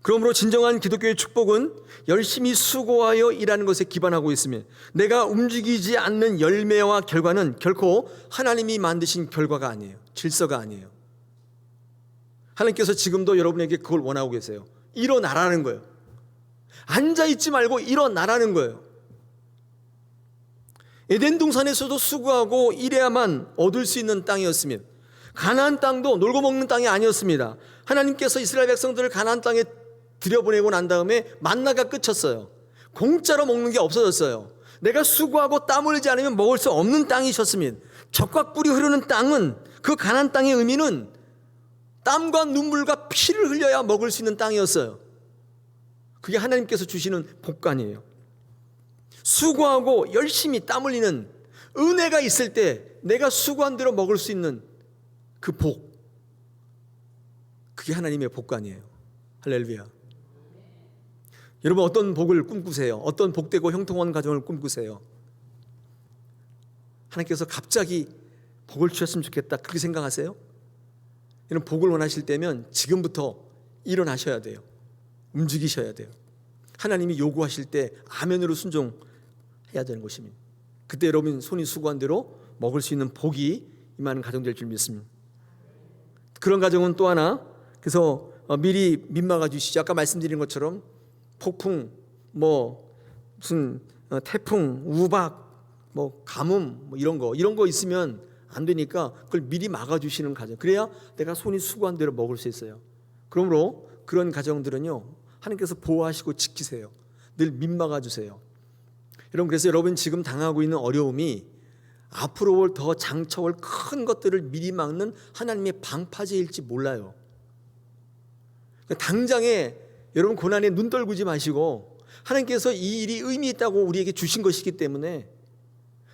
그러므로 진정한 기독교의 축복은 열심히 수고하여 일하는 것에 기반하고 있으며, 내가 움직이지 않는 열매와 결과는 결코 하나님이 만드신 결과가 아니에요. 질서가 아니에요. 하나님께서 지금도 여러분에게 그걸 원하고 계세요. 일어나라는 거예요. 앉아있지 말고 일어나라는 거예요. 에덴 동산에서도 수고하고 일해야만 얻을 수 있는 땅이었으면, 가나안 땅도 놀고 먹는 땅이 아니었습니다. 하나님께서 이스라엘 백성들을 가나안 땅에 들여보내고 난 다음에 만나가 끝쳤어요. 공짜로 먹는 게 없어졌어요. 내가 수고하고 땀 흘리지 않으면 먹을 수 없는 땅이셨으면, 젖과 꿀이 흐르는 땅은, 그 가나안 땅의 의미는 땀과 눈물과 피를 흘려야 먹을 수 있는 땅이었어요. 그게 하나님께서 주시는 복관이에요. 수고하고 열심히 땀 흘리는 은혜가 있을 때 내가 수고한 대로 먹을 수 있는 그 복, 그게 하나님의 복관이에요. 할렐루야. 여러분 어떤 복을 꿈꾸세요? 어떤 복되고 형통한 가정을 꿈꾸세요? 하나님께서 갑자기 복을 주셨으면 좋겠다, 그렇게 생각하세요? 이런 복을 원하실 때면 지금부터 일어나셔야 돼요. 움직이셔야 돼요. 하나님이 요구하실 때 아멘으로 순종해야 되는 것입니다. 그때 여러분 손이 수고한 대로 먹을 수 있는 복이 임하는 가정 될 줄 믿습니다. 그런 가정은 또 하나, 그래서 미리 민망해 주시죠. 아까 말씀드린 것처럼 폭풍, 무슨 태풍, 우박, 가뭄, 이런 거 있으면 안 되니까 그걸 미리 막아주시는 가정, 그래야 내가 손이 수고한 대로 먹을 수 있어요. 그러므로 그런 가정들은요, 하나님께서 보호하시고 지키세요. 늘 민막아 주세요. 여러분, 그래서 여러분 지금 당하고 있는 어려움이 앞으로 올 더 장차올 큰 것들을 미리 막는 하나님의 방파제일지 몰라요. 당장에 여러분 고난에 눈 떨구지 마시고, 하나님께서 이 일이 의미 있다고 우리에게 주신 것이기 때문에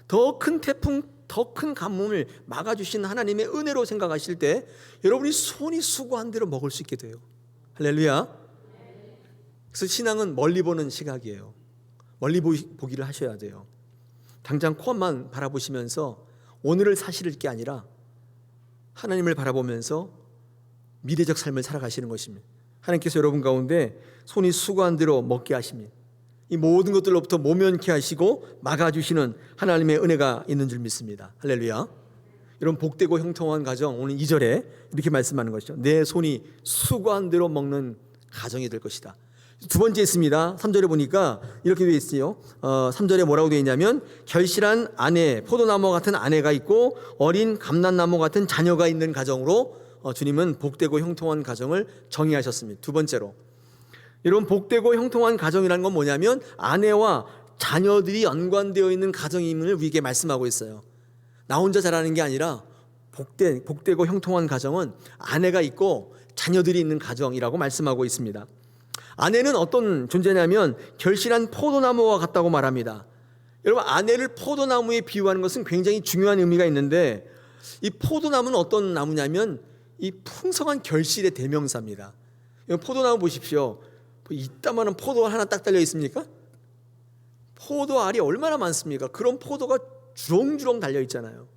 더 큰 태풍, 더 큰 가뭄을 막아주신 하나님의 은혜로 생각하실 때 여러분이 손이 수고한 대로 먹을 수 있게 돼요. 할렐루야. 그래서 신앙은 멀리 보는 시각이에요. 멀리 보기를 하셔야 돼요. 당장 코앞만 바라보시면서 오늘을 사실 게 아니라 하나님을 바라보면서 미래적 삶을 살아가시는 것입니다. 하나님께서 여러분 가운데 손이 수고한 대로 먹게 하십니다. 이 모든 것들로부터 모면케 하시고 막아주시는 하나님의 은혜가 있는 줄 믿습니다. 할렐루야. 여러분, 복되고 형통한 가정, 오늘 2절에 이렇게 말씀하는 것이죠. 내 손이 수고한 대로 먹는 가정이 될 것이다. 두 번째 있습니다. 3절에 보니까 이렇게 되어 있어요. 3절에 뭐라고 되어 있냐면 결실한 아내, 포도나무 같은 아내가 있고 어린 감람나무 같은 자녀가 있는 가정으로 주님은 복되고 형통한 가정을 정의하셨습니다. 두 번째로, 여러분, 복되고 형통한 가정이라는 건 뭐냐면 아내와 자녀들이 연관되어 있는 가정임을 우리에게 말씀하고 있어요. 나 혼자 잘하는 게 아니라 복되고 형통한 가정은 아내가 있고 자녀들이 있는 가정이라고 말씀하고 있습니다. 아내는 어떤 존재냐면 결실한 포도나무와 같다고 말합니다. 여러분, 아내를 포도나무에 비유하는 것은 굉장히 중요한 의미가 있는데, 이 포도나무는 어떤 나무냐면 이 풍성한 결실의 대명사입니다. 포도나무 보십시오. 이따만한 포도알 하나 딱 달려 있습니까? 포도알이 얼마나 많습니까? 그런 포도가 주렁주렁 달려 있잖아요.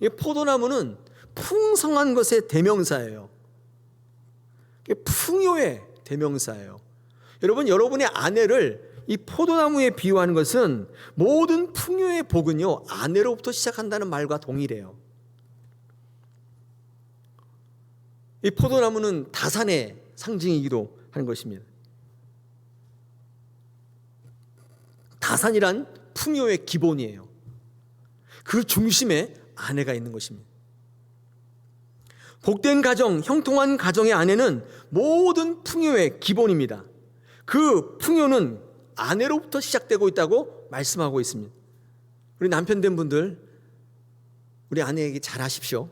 이 포도나무는 풍성한 것의 대명사예요. 풍요의 대명사예요. 여러분, 여러분의 아내를 이 포도나무에 비유하는 것은 모든 풍요의 복은요, 아내로부터 시작한다는 말과 동일해요. 이 포도나무는 다산의 상징이기도 하는 것입니다. 다산이란 풍요의 기본이에요. 그 중심에 아내가 있는 것입니다. 복된 가정, 형통한 가정의 아내는 모든 풍요의 기본입니다. 그 풍요는 아내로부터 시작되고 있다고 말씀하고 있습니다. 우리 남편 된 분들, 우리 아내에게 잘하십시오.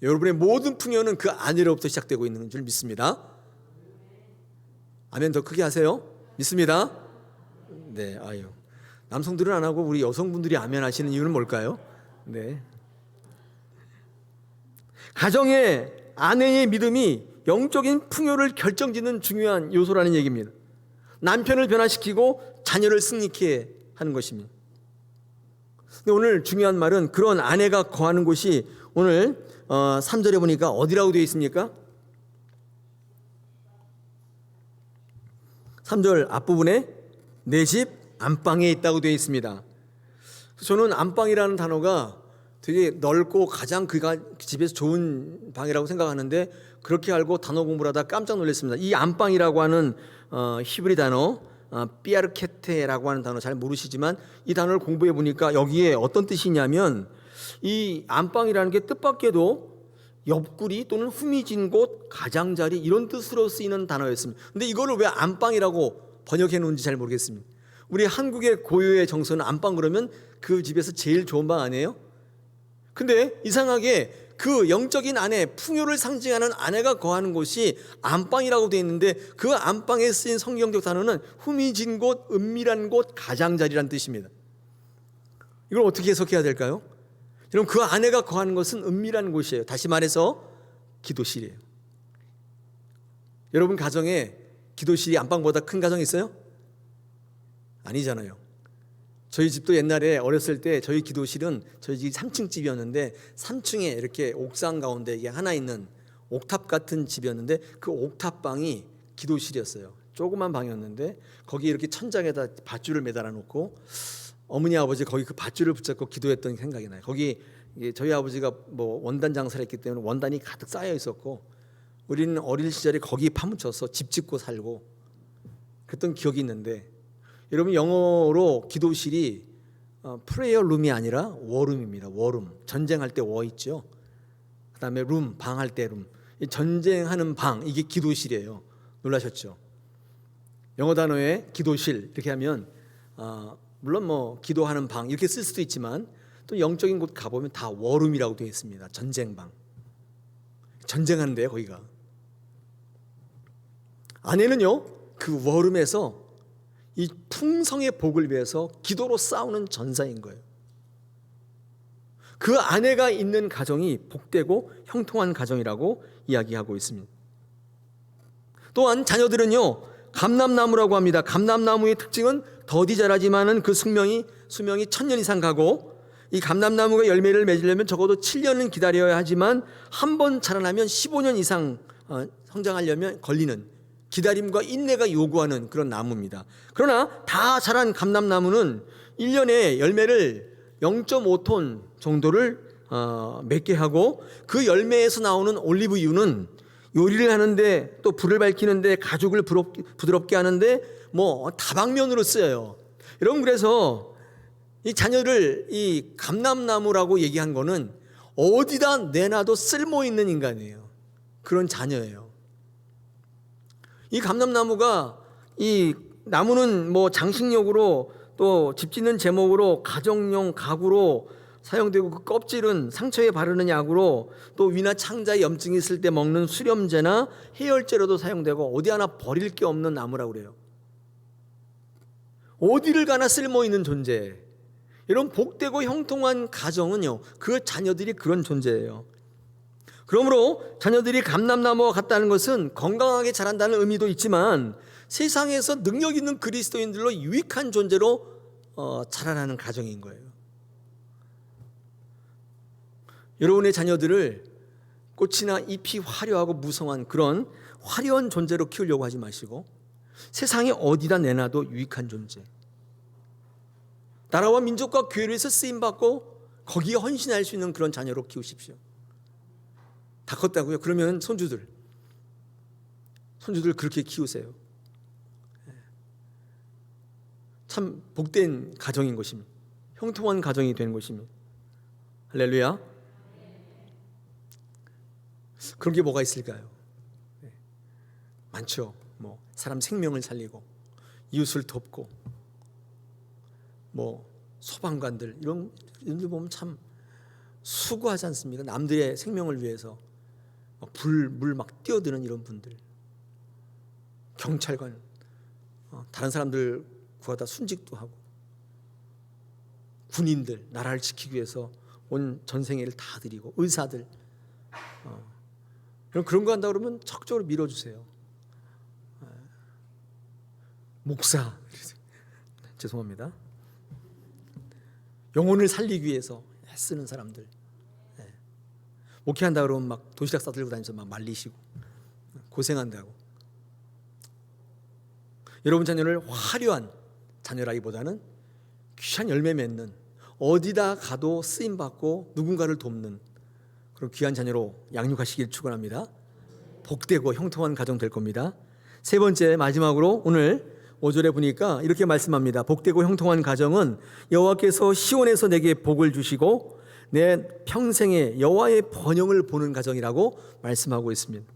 여러분의 모든 풍요는 그 아내로부터 시작되고 있는 줄 믿습니다. 아멘. 더 크게 하세요. 믿습니다. 네, 아유. 남성들은 안 하고 우리 여성분들이 아멘 하시는 이유는 뭘까요? 네. 가정의 아내의 믿음이 영적인 풍요를 결정짓는 중요한 요소라는 얘기입니다. 남편을 변화시키고 자녀를 승리케 하는 것입니다. 근데 오늘 중요한 말은 그런 아내가 거하는 곳이 오늘 3절에 보니까 어디라고 되어 있습니까? 3절 앞부분에 내 집 안방에 있다고 되어 있습니다. 저는 안방이라는 단어가 되게 넓고 가장 그가 집에서 좋은 방이라고 생각하는데, 그렇게 알고 단어 공부를 하다 깜짝 놀랐습니다. 이 안방이라고 하는 히브리 단어, 삐아르케테라고 하는 단어 잘 모르시지만 이 단어를 공부해 보니까 여기에 어떤 뜻이냐면, 이 안방이라는 게 뜻밖에도 옆구리 또는 후미진 곳, 가장자리 이런 뜻으로 쓰이는 단어였습니다. 근데 이거를 왜 안방이라고 번역해 놓은지 잘 모르겠습니다. 우리 한국의 고유의 정서는 안방 그러면 그 집에서 제일 좋은 방 아니에요? 근데 이상하게 그 영적인 아내, 풍요를 상징하는 아내가 거하는 곳이 안방이라고 되어 있는데, 그 안방에 쓰인 성경적 단어는 후미진 곳, 은밀한 곳, 가장자리란 뜻입니다. 이걸 어떻게 해석해야 될까요? 여러분, 그 아내가 거하는 것은 은밀한 곳이에요. 다시 말해서 기도실이에요. 여러분 가정에 기도실이 안방보다 큰 가정 있어요? 아니잖아요. 저희 집도 옛날에 어렸을 때 저희 기도실은 저희 집이 3층 집이었는데 3층에 이렇게 옥상 가운데 이게 하나 있는 옥탑 같은 집이었는데, 그 옥탑방이 기도실이었어요. 조그만 방이었는데 거기 이렇게 천장에다 밧줄을 매달아 놓고 어머니 아버지 거기 그 밧줄을 붙잡고 기도했던 생각이 나요. 거기 저희 아버지가 뭐 원단 장사를 했기 때문에 원단이 가득 쌓여 있었고, 우리는 어릴 시절에 거기 파묻혀서 집 짓고 살고 그랬던 기억이 있는데, 여러분 영어로 기도실이 프레이어 룸이 아니라 워룸입니다. 워룸. 전쟁할 때 워 있죠. 그다음에 룸, 방할 때 룸. 전쟁하는 방, 이게 기도실이에요. 놀라셨죠? 영어 단어에 기도실 이렇게 하면 물론 뭐 기도하는 방 이렇게 쓸 수도 있지만, 또 영적인 곳 가보면 다 워룸이라고 되어 있습니다. 전쟁방. 전쟁하는데요, 거기가. 아내는요, 그 워룸에서 이 풍성의 복을 위해서 기도로 싸우는 전사인 거예요. 그 아내가 있는 가정이 복되고 형통한 가정이라고 이야기하고 있습니다. 또한 자녀들은요, 감람나무라고 합니다. 감람나무의 특징은 더디 자라지만은 그 수명이 1000년 이상 가고, 이 감람나무가 열매를 맺으려면 적어도 7년은 기다려야 하지만 한 번 자라나면 15년 이상 성장하려면 걸리는, 기다림과 인내가 요구하는 그런 나무입니다. 그러나 다 자란 감람나무는 1년에 열매를 0.5톤 정도를 맺게 하고, 그 열매에서 나오는 올리브유는 요리를 하는데, 또 불을 밝히는데, 가죽을 부드럽게 하는데 뭐 다방면으로 쓰여요. 여러분, 그래서 이 자녀를 이 감람나무라고 얘기한 거는 어디다 내놔도 쓸모 있는 인간이에요. 그런 자녀예요. 이 감람나무가, 이 나무는 뭐 장식용으로, 또 집 짓는 제목으로, 가정용 가구로 사용되고, 그 껍질은 상처에 바르는 약으로, 또 위나 창자에 염증이 있을 때 먹는 수렴제나 해열제로도 사용되고, 어디 하나 버릴 게 없는 나무라고 그래요. 어디를 가나 쓸모 있는 존재. 이런 복되고 형통한 가정은요, 그 자녀들이 그런 존재예요. 그러므로 자녀들이 감람나무와 같다는 것은 건강하게 자란다는 의미도 있지만, 세상에서 능력 있는 그리스도인들로 유익한 존재로 자라나는 가정인 거예요. 여러분의 자녀들을 꽃이나 잎이 화려하고 무성한 그런 화려한 존재로 키우려고 하지 마시고, 세상에 어디다 내놔도 유익한 존재, 나라와 민족과 교회를 위해서 쓰임받고 거기에 헌신할 수 있는 그런 자녀로 키우십시오. 다 컸다고요? 그러면 손주들 그렇게 키우세요. 참 복된 가정인 것입니다. 형통한 가정이 되는 것입니다. 할렐루야. 그런 게 뭐가 있을까요? 많죠. 뭐 사람 생명을 살리고, 이웃을 돕고, 뭐 소방관들, 이런 분들 보면 참 수고하지 않습니까? 남들의 생명을 위해서 물 막 뛰어드는 이런 분들, 경찰관, 다른 사람들 구하다 순직도 하고, 군인들, 나라를 지키기 위해서 온 전생애를 다 드리고, 의사들, 그런 거 한다 그러면 적극적으로 밀어주세요. 목사, 죄송합니다. 영혼을 살리기 위해서 애쓰는 사람들, 목회한다 그러면 막 도시락 싸들고 다니면서 막 말리시고 고생한다고. 여러분 자녀를 화려한 자녀라기보다는 귀한 열매 맺는, 어디다 가도 쓰임받고 누군가를 돕는 그런 귀한 자녀로 양육하시길 축원합니다. 복되고 형통한 가정 될 겁니다. 세 번째, 마지막으로 오늘 5절에 보니까 이렇게 말씀합니다. 복되고 형통한 가정은 여호와께서 시온에서 내게 복을 주시고 내 평생에 여호와의 번영을 보는 가정이라고 말씀하고 있습니다.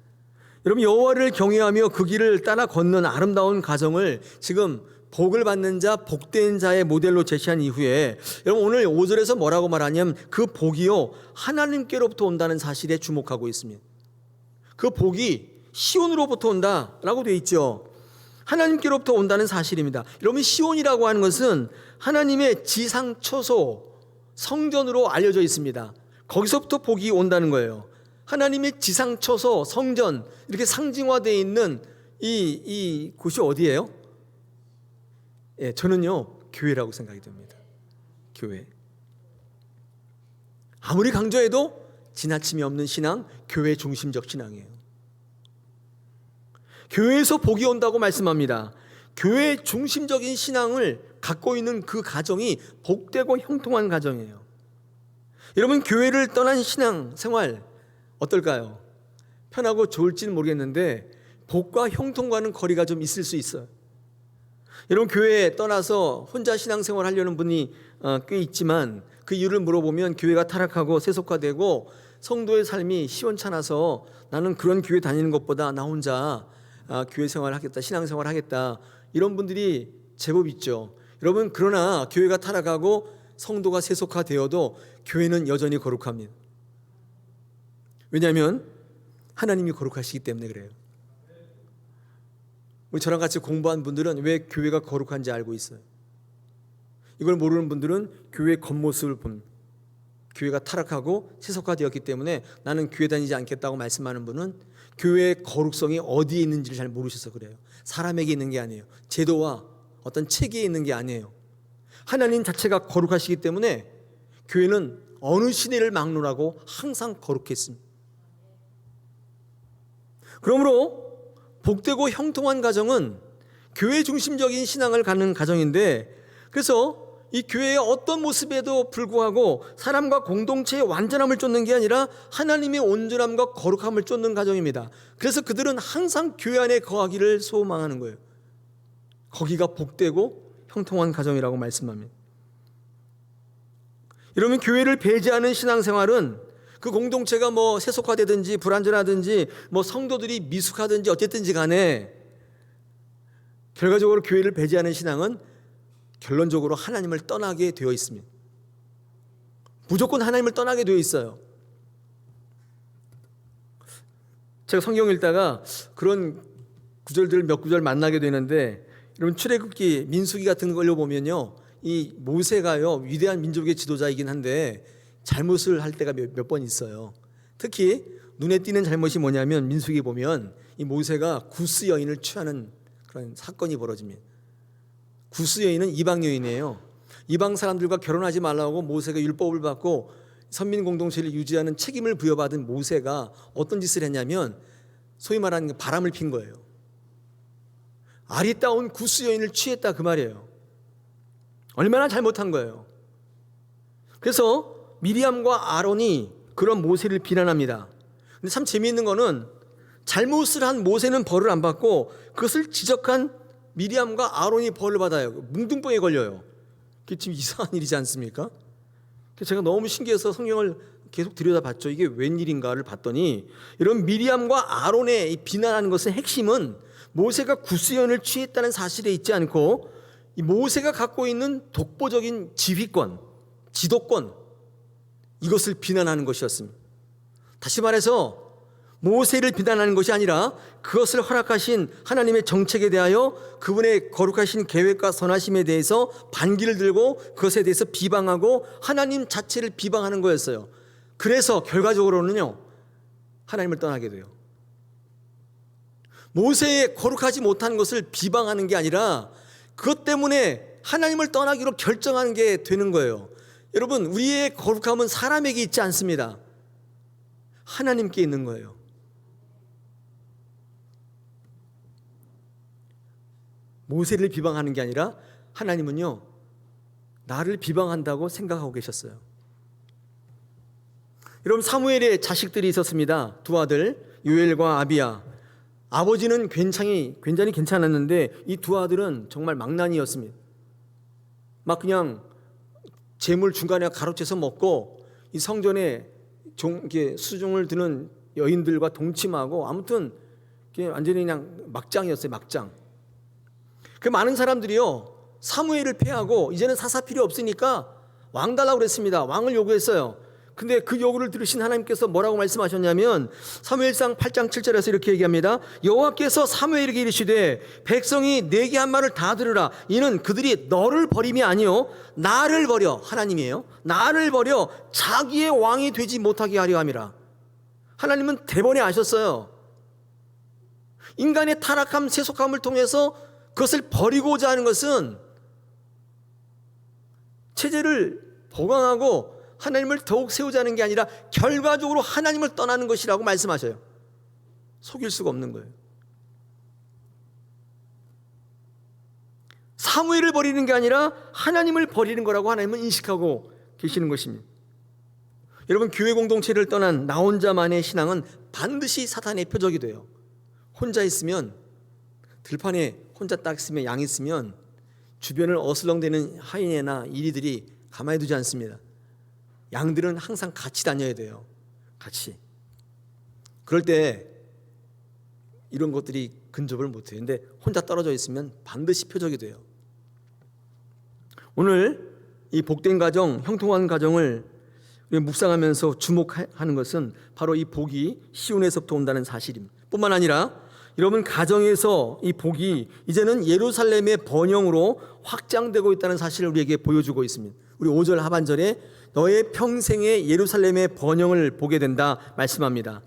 여러분, 여호와를 경외하며 그 길을 따라 걷는 아름다운 가정을 지금 복을 받는 자, 복된 자의 모델로 제시한 이후에, 여러분 오늘 5절에서 뭐라고 말하냐면 그 복이요 하나님께로부터 온다는 사실에 주목하고 있습니다. 그 복이 시온으로부터 온다라고 되어 있죠. 하나님께로부터 온다는 사실입니다. 여러분, 시온이라고 하는 것은 하나님의 지상초소, 성전으로 알려져 있습니다. 거기서부터 복이 온다는 거예요. 하나님의 지상초소, 성전, 이렇게 상징화되어 있는 이 곳이 어디예요? 저는요 교회라고 생각이 듭니다. 교회. 아무리 강조해도 지나침이 없는 신앙, 교회 중심적 신앙이에요. 교회에서 복이 온다고 말씀합니다. 교회 중심적인 신앙을 갖고 있는 그 가정이 복되고 형통한 가정이에요. 여러분, 교회를 떠난 신앙 생활 어떨까요? 편하고 좋을지는 모르겠는데 복과 형통과는 거리가 좀 있을 수 있어요. 여러분, 교회에 떠나서 혼자 신앙생활 하려는 분이 꽤 있지만 그 이유를 물어보면 교회가 타락하고 세속화되고 성도의 삶이 시원찮아서 나는 그런 교회 다니는 것보다 나 혼자 교회 생활 하겠다, 신앙생활 하겠다, 이런 분들이 제법 있죠. 여러분, 그러나 교회가 타락하고 성도가 세속화되어도 교회는 여전히 거룩합니다. 왜냐하면 하나님이 거룩하시기 때문에 그래요. 우리 저랑 같이 공부한 분들은 왜 교회가 거룩한지 알고 있어요. 이걸 모르는 분들은 교회 겉모습을 봅니다. 교회가 타락하고 세속화되었기 때문에 나는 교회 다니지 않겠다고 말씀하는 분은 교회의 거룩성이 어디에 있는지를 잘 모르셔서 그래요. 사람에게 있는 게 아니에요. 제도와 어떤 체계에 있는 게 아니에요. 하나님 자체가 거룩하시기 때문에 교회는 어느 시대를 막론하고 항상 거룩했습니다. 그러므로 복되고 형통한 가정은 교회 중심적인 신앙을 갖는 가정인데, 그래서 이 교회의 어떤 모습에도 불구하고 사람과 공동체의 완전함을 쫓는 게 아니라 하나님의 온전함과 거룩함을 쫓는 가정입니다. 그래서 그들은 항상 교회 안에 거하기를 소망하는 거예요. 거기가 복되고 형통한 가정이라고 말씀합니다. 이러면 교회를 배제하는 신앙생활은 그 공동체가 뭐 세속화되든지 불완전하든지 뭐 성도들이 미숙하든지 어쨌든지 간에 결과적으로 교회를 배제하는 신앙은 결론적으로 하나님을 떠나게 되어 있습니다. 무조건 하나님을 떠나게 되어 있어요. 제가 성경 읽다가 그런 구절들을 몇 구절 만나게 되는데, 여러분 출애굽기, 민수기 같은 걸 보면요, 이 모세가요 위대한 민족의 지도자이긴 한데 잘못을 할 때가 몇 번 있어요. 특히 눈에 띄는 잘못이 뭐냐면, 민수기 보면 이 모세가 구스 여인을 취하는 그런 사건이 벌어집니다. 구스 여인은 이방 여인이에요. 이방 사람들과 결혼하지 말라고 모세가 율법을 받고 선민 공동체를 유지하는 책임을 부여받은 모세가 어떤 짓을 했냐면, 소위 말하는 바람을 핀 거예요. 아리따운 구스 여인을 취했다 그 말이에요. 얼마나 잘못한 거예요. 그래서 미리암과 아론이 그런 모세를 비난합니다. 근데 참 재미있는 거는 잘못을 한 모세는 벌을 안 받고 그것을 지적한 미리암과 아론이 벌을 받아요. 뭉둥병에 걸려요. 그게 지금 이상한 일이지 않습니까? 제가 너무 신기해서 성경을 계속 들여다봤죠. 이게 웬일인가를 봤더니, 이런 미리암과 아론의 비난하는 것의 핵심은 모세가 구스연을 취했다는 사실에 있지 않고 이 모세가 갖고 있는 독보적인 지휘권, 지도권, 이것을 비난하는 것이었습니다. 다시 말해서 모세를 비난하는 것이 아니라 그것을 허락하신 하나님의 정책에 대하여 그분의 거룩하신 계획과 선하심에 대해서 반기를 들고 그것에 대해서 비방하고 하나님 자체를 비방하는 거였어요. 그래서 결과적으로는요, 하나님을 떠나게 돼요. 모세의 거룩하지 못한 것을 비방하는 게 아니라 그것 때문에 하나님을 떠나기로 결정하는 게 되는 거예요. 여러분, 우리의 거룩함은 사람에게 있지 않습니다. 하나님께 있는 거예요. 모세를 비방하는 게 아니라 하나님은요, 나를 비방한다고 생각하고 계셨어요. 여러분, 사무엘의 자식들이 있었습니다. 두 아들, 요엘과 아비야. 아버지는 굉장히 괜찮았는데 이 두 아들은 정말 망나니였습니다. 막 그냥 재물 중간에 가로채서 먹고 이 성전에 수종을 드는 여인들과 동침하고, 아무튼 완전히 그냥 막장이었어요. 막장. 그 많은 사람들이요, 사무엘을 패하고 이제는 사사 필요 없으니까 왕 달라고 그랬습니다. 왕을 요구했어요. 근데 그 요구를 들으신 하나님께서 뭐라고 말씀하셨냐면, 사무엘상 8장 7절에서 이렇게 얘기합니다. 여호와께서 사무엘에게 이르시되 백성이 내게 한 말을 다 들으라. 이는 그들이 너를 버림이 아니요 나를 버려, 하나님이에요, 나를 버려 자기의 왕이 되지 못하게 하려 함이라. 하나님은 대번에 아셨어요. 인간의 타락함, 세속함을 통해서 그것을 버리고자 하는 것은 체제를 보강하고 하나님을 더욱 세우자는 게 아니라 결과적으로 하나님을 떠나는 것이라고 말씀하셔요. 속일 수가 없는 거예요. 사무엘을 버리는 게 아니라 하나님을 버리는 거라고 하나님은 인식하고 계시는 것입니다. 여러분, 교회 공동체를 떠난 나 혼자만의 신앙은 반드시 사탄의 표적이 돼요. 혼자 있으면, 들판에 혼자 딱 있으면, 양 있으면 주변을 어슬렁대는 하이에나 이리들이 가만히 두지 않습니다. 양들은 항상 같이 다녀야 돼요. 같이. 그럴 때 이런 것들이 근접을 못해요. 근데 혼자 떨어져 있으면 반드시 표적이 돼요. 오늘 이 복된 가정, 형통한 가정을 묵상하면서 주목하는 것은 바로 이 복이 시온에서부터 온다는 사실입니다. 뿐만 아니라 여러분, 가정에서 이 복이 이제는 예루살렘의 번영으로 확장되고 있다는 사실을 우리에게 보여주고 있습니다. 우리 5절 하반절에 너의 평생의 예루살렘의 번영을 보게 된다 말씀합니다.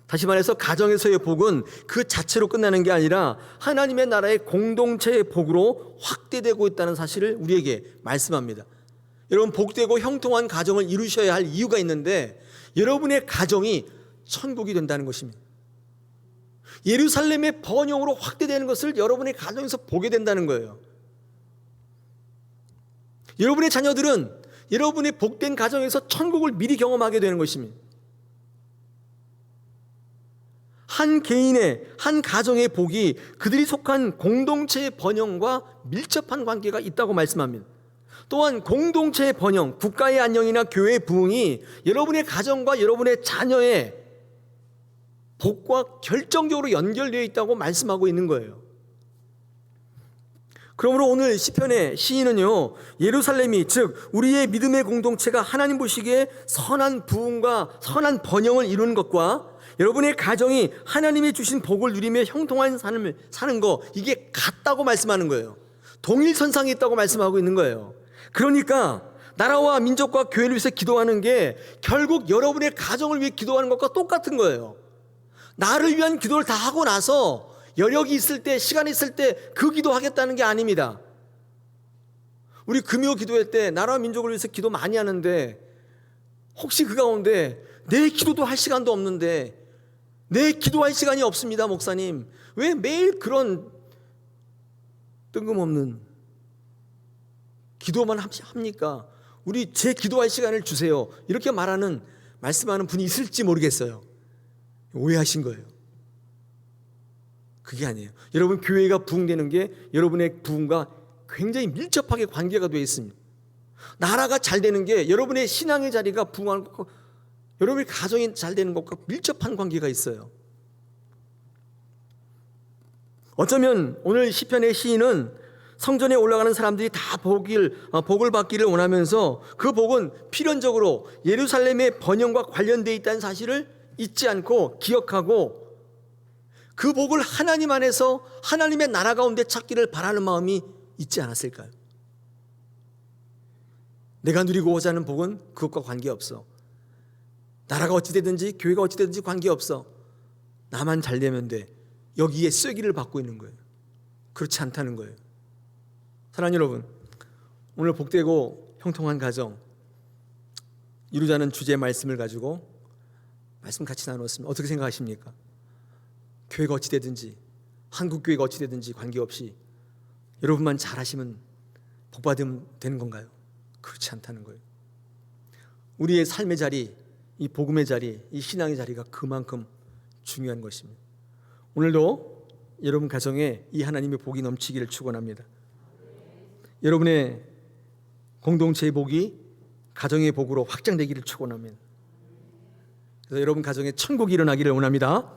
다시 말해서 가정에서의 복은 그 자체로 끝나는 게 아니라 하나님의 나라의 공동체의 복으로 확대되고 있다는 사실을 우리에게 말씀합니다. 여러분, 복되고 형통한 가정을 이루셔야 할 이유가 있는데 여러분의 가정이 천국이 된다는 것입니다. 예루살렘의 번영으로 확대되는 것을 여러분의 가정에서 보게 된다는 거예요. 여러분의 자녀들은 여러분의 복된 가정에서 천국을 미리 경험하게 되는 것입니다. 한 개인의, 한 가정의 복이 그들이 속한 공동체의 번영과 밀접한 관계가 있다고 말씀합니다. 또한 공동체의 번영, 국가의 안녕이나 교회의 부흥이 여러분의 가정과 여러분의 자녀의 복과 결정적으로 연결되어 있다고 말씀하고 있는 거예요. 그러므로 오늘 시편의 시인은요, 예루살렘이, 즉 우리의 믿음의 공동체가 하나님 보시기에 선한 부흥과 선한 번영을 이루는 것과 여러분의 가정이 하나님이 주신 복을 누리며 형통한 삶을 사는 거, 이게 같다고 말씀하는 거예요. 동일선상에 있다고 말씀하고 있는 거예요. 그러니까 나라와 민족과 교회를 위해서 기도하는 게 결국 여러분의 가정을 위해 기도하는 것과 똑같은 거예요. 나를 위한 기도를 다 하고 나서 여력이 있을 때, 시간이 있을 때 그 기도하겠다는 게 아닙니다. 우리 금요 기도회 때 나라와 민족을 위해서 기도 많이 하는데 혹시 그 가운데 내 기도도 할 시간도 없는데, 내 기도할 시간이 없습니다, 목사님, 왜 매일 그런 뜬금없는 기도만 합니까? 우리 제 기도할 시간을 주세요, 이렇게 말씀하는 분이 있을지 모르겠어요. 오해하신 거예요. 그게 아니에요. 여러분, 교회가 부흥되는 게 여러분의 부흥과 굉장히 밀접하게 관계가 되어 있습니다. 나라가 잘 되는 게 여러분의 신앙의 자리가 부흥하는 것과 여러분의 가정이 잘 되는 것과 밀접한 관계가 있어요. 어쩌면 오늘 시편의 시인은 성전에 올라가는 사람들이 다 복을 받기를 원하면서 그 복은 필연적으로 예루살렘의 번영과 관련되어 있다는 사실을 잊지 않고 기억하고 그 복을 하나님 안에서 하나님의 나라 가운데 찾기를 바라는 마음이 있지 않았을까요? 내가 누리고자 하는 복은 그것과 관계없어. 나라가 어찌되든지 교회가 어찌되든지 관계없어. 나만 잘 되면 돼. 여기에 쐐기를 받고 있는 거예요. 그렇지 않다는 거예요. 사랑하는 여러분, 오늘 복되고 형통한 가정 이루자는 주제의 말씀을 가지고 말씀 같이 나눴습니다. 어떻게 생각하십니까? 교회가 어찌되든지, 한국교회가 어찌되든지 관계없이 여러분만 잘하시면 복받으면 되는 건가요? 그렇지 않다는 거예요. 우리의 삶의 자리, 이 복음의 자리, 이 신앙의 자리가 그만큼 중요한 것입니다. 오늘도 여러분 가정에 이 하나님의 복이 넘치기를 축원합니다. 여러분의 공동체의 복이 가정의 복으로 확장되기를 축원합니다. 그래서 여러분 가정에 천국이 일어나기를 원합니다.